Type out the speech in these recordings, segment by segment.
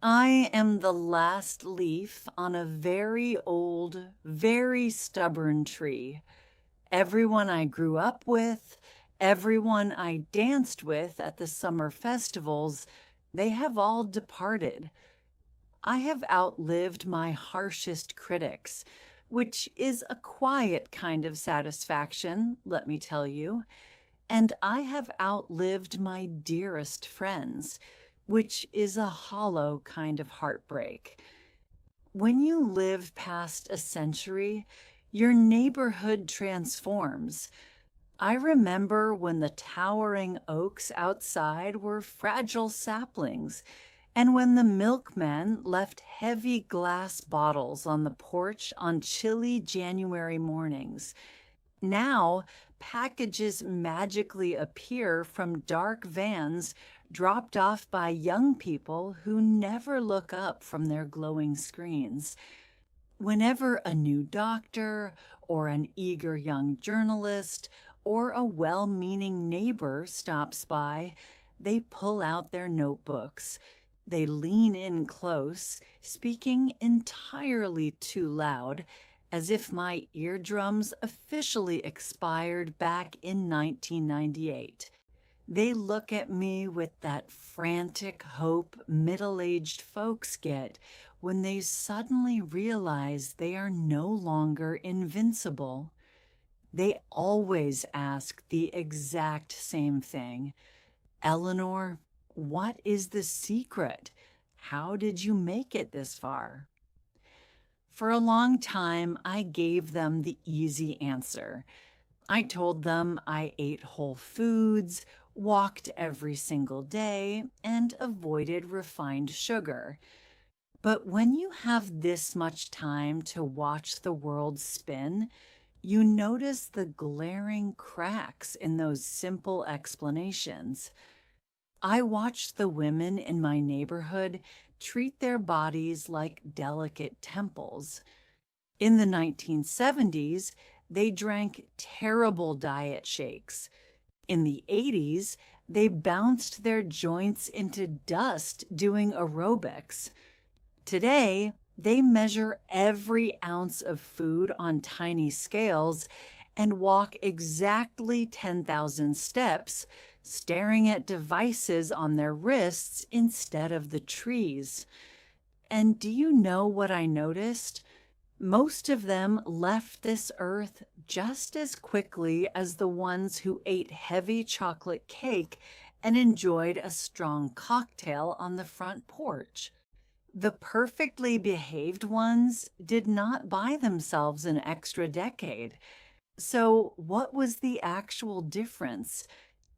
I am the last leaf on a very old, very stubborn tree. Everyone I grew up with, everyone I danced with at the summer festivals, they have all departed. I have outlived my harshest critics, which is a quiet kind of satisfaction, let me tell you. And I have outlived my dearest friends, which is a hollow kind of heartbreak. When you live past a century, your neighborhood transforms. I remember when the towering oaks outside were fragile saplings, and when the milkmen left heavy glass bottles on the porch on chilly January mornings. Now, packages magically appear from dark vans dropped off by young people who never look up from their glowing screens. Whenever a new doctor or an eager young journalist or a well meaning neighbor stops by, they pull out their notebooks. They lean in close, speaking entirely too loud, as if my eardrums officially expired back in 1998. They look at me with that frantic hope middle aged folks get when they suddenly realize they are no longer invincible. They always ask the exact same thing: Eleanor, what is the secret? How did you make it this far? For a long time, I gave them the easy answer. I told them I ate whole foods, walked every single day, and avoided refined sugar. But when you have this much time to watch the world spin, you notice the glaring cracks in those simple explanations. I watched the women in my neighborhood treat their bodies like delicate temples. In the 1970s, they drank terrible diet shakes. In the 80s, they bounced their joints into dust doing aerobics. Today, they measure every ounce of food on tiny scales and walk exactly 10,000 steps, staring at devices on their wrists instead of the trees. And do you know what I noticed? Most of them left this earth just as quickly as the ones who ate heavy chocolate cake and enjoyed a strong cocktail on the front porch. The perfectly behaved ones did not buy themselves an extra decade. So, what was the actual difference?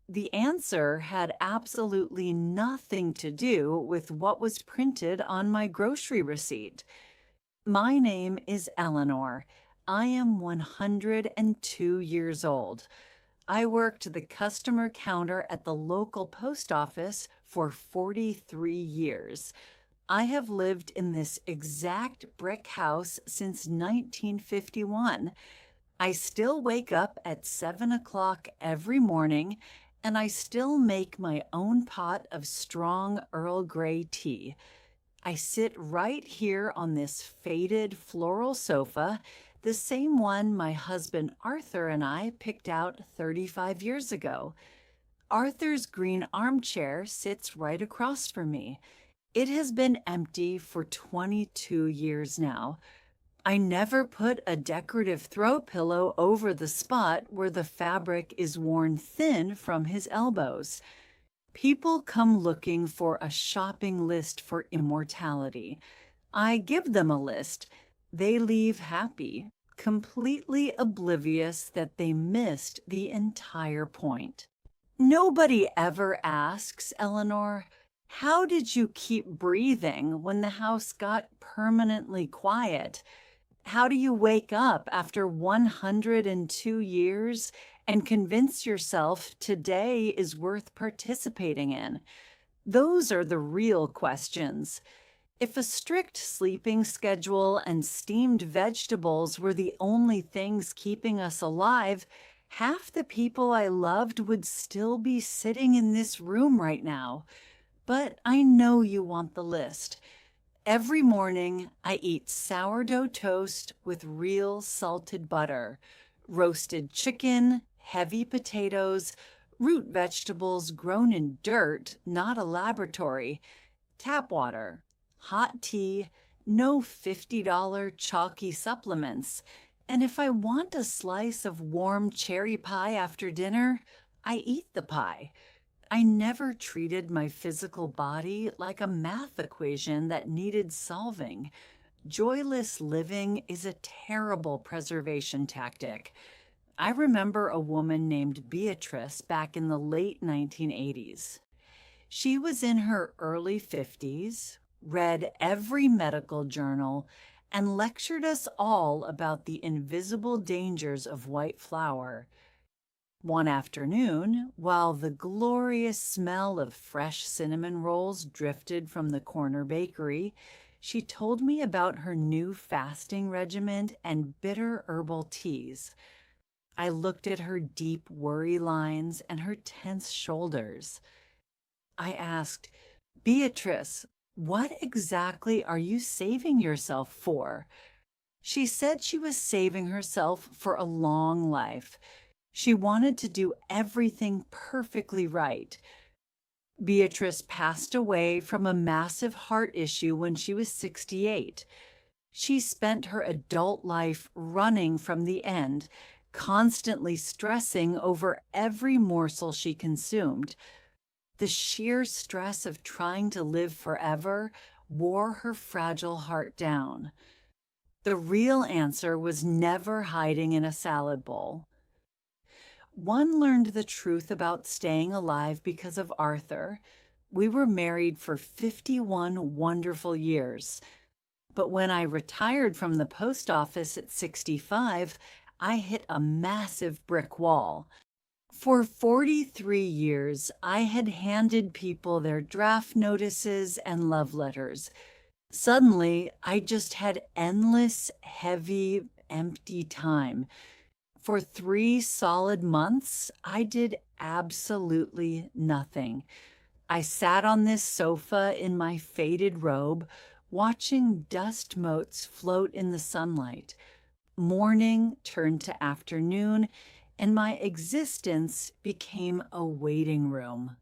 The answer had absolutely nothing to do with what was printed on my grocery receipt. My name is Eleanor. I am 102 years old. I worked the customer counter at the local post office for 43 years. I have lived in this exact brick house since 1951. I still wake up at 7 o'clock every morning, and I still make my own pot of strong Earl Grey tea. I sit right here on this faded floral sofa, the same one my husband Arthur and I picked out 35 years ago. Arthur's green armchair sits right across from me. It has been empty for 22 years now. I never put a decorative throw pillow over the spot where the fabric is worn thin from his elbows. People come looking for a shopping list for immortality. I give them a list. They leave happy, completely oblivious that they missed the entire point. Nobody ever asks, Eleanor, how did you keep breathing when the house got permanently quiet? How do you wake up after 102 years and convince yourself today is worth participating in? Those are the real questions. If a strict sleeping schedule and steamed vegetables were the only things keeping us alive, half the people I loved would still be sitting in this room right now. But I know you want the list. Every morning, I eat sourdough toast with real salted butter, roasted chicken, heavy potatoes, root vegetables grown in dirt, not a laboratory, tap water, hot tea, no $50 chalky supplements. And if I want a slice of warm cherry pie after dinner, I eat the pie. I never treated my physical body like a math equation that needed solving. Joyless living is a terrible preservation tactic. I remember a woman named Beatrice back in the late 1980s. She was in her early 50s, read every medical journal, and lectured us all about the invisible dangers of white flour. One afternoon, while the glorious smell of fresh cinnamon rolls drifted from the corner bakery, she told me about her new fasting regimen and bitter herbal teas. I looked at her deep worry lines and her tense shoulders. I asked, Beatrice, what exactly are you saving yourself for? She said she was saving herself for a long life. She wanted to do everything perfectly right. Beatrice passed away from a massive heart issue when she was 68. She spent her adult life running from the end, constantly stressing over every morsel she consumed. The sheer stress of trying to live forever wore her fragile heart down. The real answer was never hiding in a salad bowl. One learned the truth about staying alive because of Arthur. We were married for 51 wonderful years. But when I retired from the post office at 65, I hit a massive brick wall. For 43 years, I had handed people their draft notices and love letters. Suddenly, I just had endless, heavy, empty time. For 3 solid months, I did absolutely nothing. I sat on this sofa in my faded robe, watching dust motes float in the sunlight. Morning turned to afternoon, and my existence became a waiting room.